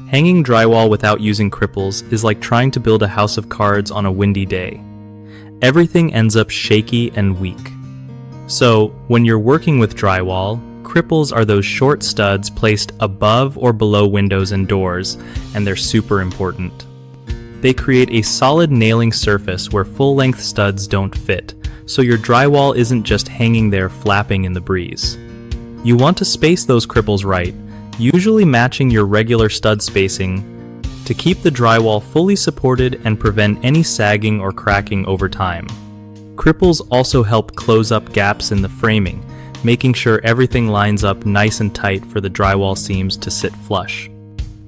Hanging drywall without using cripples is like trying to build a house of cards on a windy day. Everything ends up shaky and weak. So, when you're working with drywall, cripples are those short studs placed above or below windows and doors, and they're super important. They create a solid nailing surface where full-length studs don't fit, so your drywall isn't just hanging there flapping in the breeze. You want to space those cripples right, usually matching your regular stud spacing, to keep the drywall fully supported and prevent any sagging or cracking over time. Cripples also help close up gaps in the framing, making sure everything lines up nice and tight for the drywall seams to sit flush.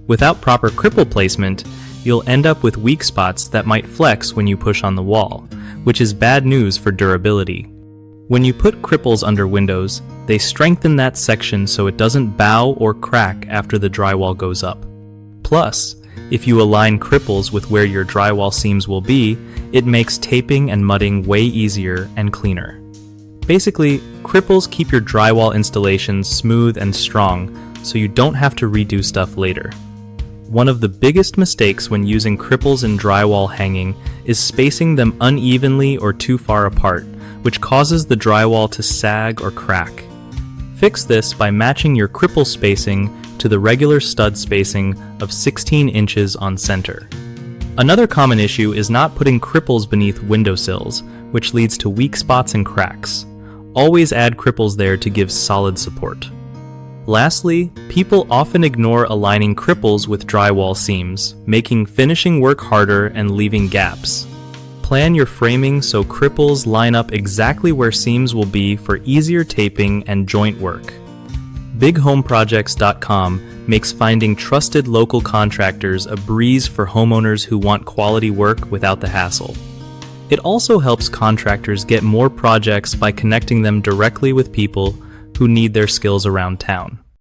Without proper cripple placement, you'll end up with weak spots that might flex when you push on the wall, which is bad news for durability. When you put cripples under windows, they strengthen that section so it doesn't bow or crack after the drywall goes up. Plus, if you align cripples with where your drywall seams will be, it makes taping and mudding way easier and cleaner. Basically, cripples keep your drywall installations smooth and strong, so you don't have to redo stuff later. One of the biggest mistakes when using cripples in drywall hanging is spacing them unevenly or too far apart, which causes the drywall to sag or crack. Fix this by matching your cripple spacing to the regular stud spacing of 16 inches on center. Another common issue is not putting cripples beneath windowsills, which leads to weak spots and cracks. Always add cripples there to give solid support. Lastly, people often ignore aligning cripples with drywall seams, making finishing work harder and leaving gaps. Plan your framing so cripples line up exactly where seams will be for easier taping and joint work. BigHomeProjects.com makes finding trusted local contractors a breeze for homeowners who want quality work without the hassle. It also helps contractors get more projects by connecting them directly with people who need their skills around town.